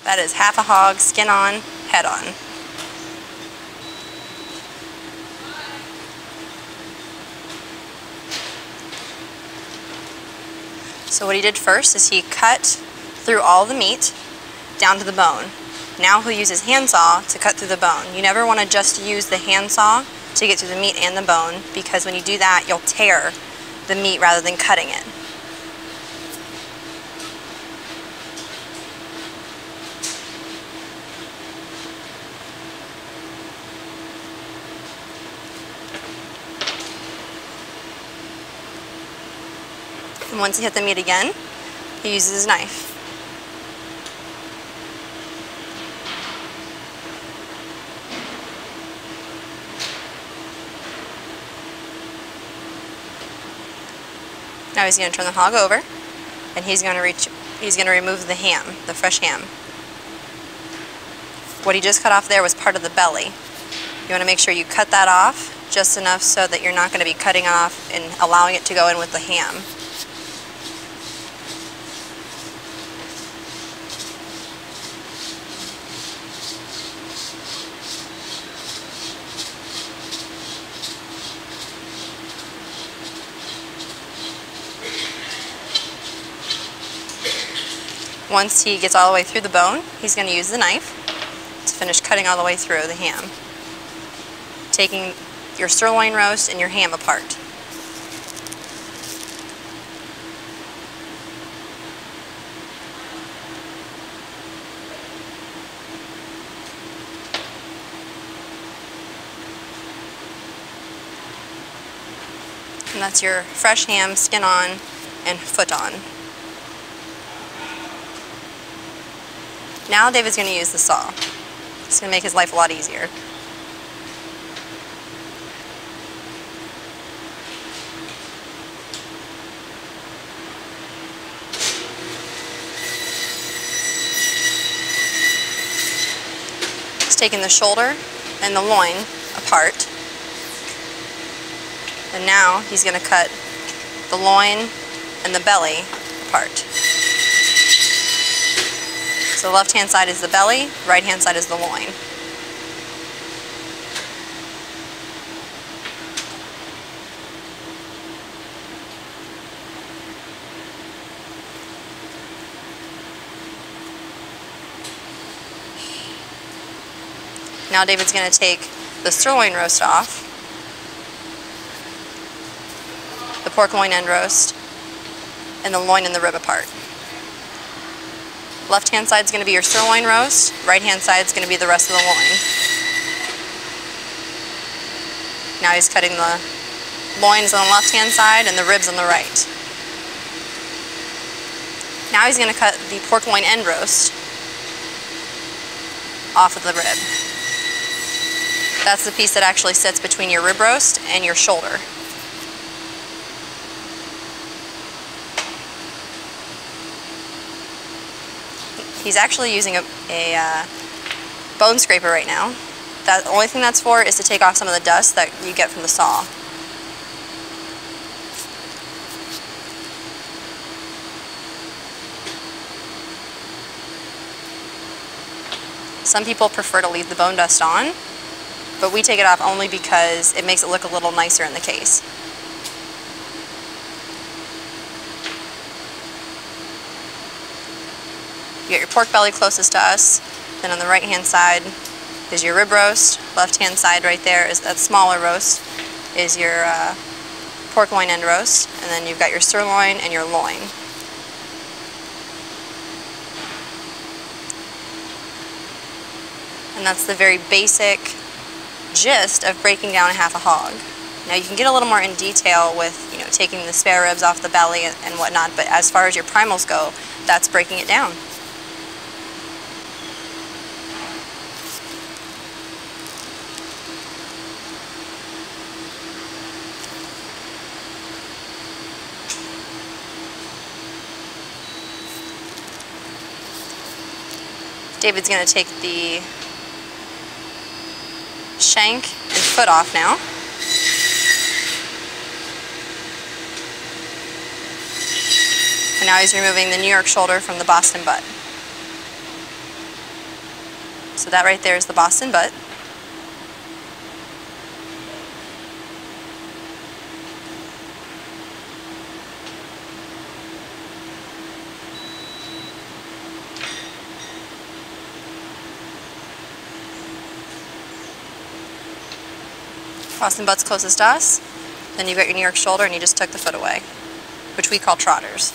That is half a hog, skin on, head on. So what he did first is he cut through all the meat down to the bone. Now he'll use his handsaw to cut through the bone. You never want to just use the handsaw to get through the meat and the bone, because when you do that, you'll tear the meat rather than cutting it. And once he hit the meat again, he uses his knife. Now he's going to turn the hog over, and he's going to remove the ham, the fresh ham. What he just cut off there was part of the belly. You want to make sure you cut that off just enough so that you're not going to be cutting off and allowing it to go in with the ham. Once he gets all the way through the bone, he's going to use the knife to finish cutting all the way through the ham, taking your sirloin roast and your ham apart. And that's your fresh ham, skin on and foot on. Now David's going to use the saw. It's going to make his life a lot easier. He's taking the shoulder and the loin apart. And now he's going to cut the loin and the belly apart. So the left-hand side is the belly, right-hand side is the loin. Now David's going to take the sirloin roast off, the pork loin end roast, and the loin and the rib apart. Left-hand side is going to be your sirloin roast, right-hand side is going to be the rest of the loin. Now he's cutting the loins on the left-hand side and the ribs on the right. Now he's going to cut the pork loin end roast off of the rib. That's the piece that actually sits between your rib roast and your shoulder. He's actually using a bone scraper right now. The only thing that's for is to take off some of the dust that you get from the saw. Some people prefer to leave the bone dust on, but we take it off only because it makes it look a little nicer in the case. You get your pork belly closest to us, then on the right hand side is your rib roast, left hand side right there is that smaller roast, is your pork loin end roast, and then you've got your sirloin and your loin. And that's the very basic gist of breaking down a half a hog. Now you can get a little more in detail with, taking the spare ribs off the belly and whatnot, but as far as your primals go, that's breaking it down. David's going to take the shank and foot off now. And now he's removing the New York shoulder from the Boston butt. So that right there is the Boston butt. Boston butt's closest to us. Then you've got your New York shoulder and you just took the foot away, which we call trotters.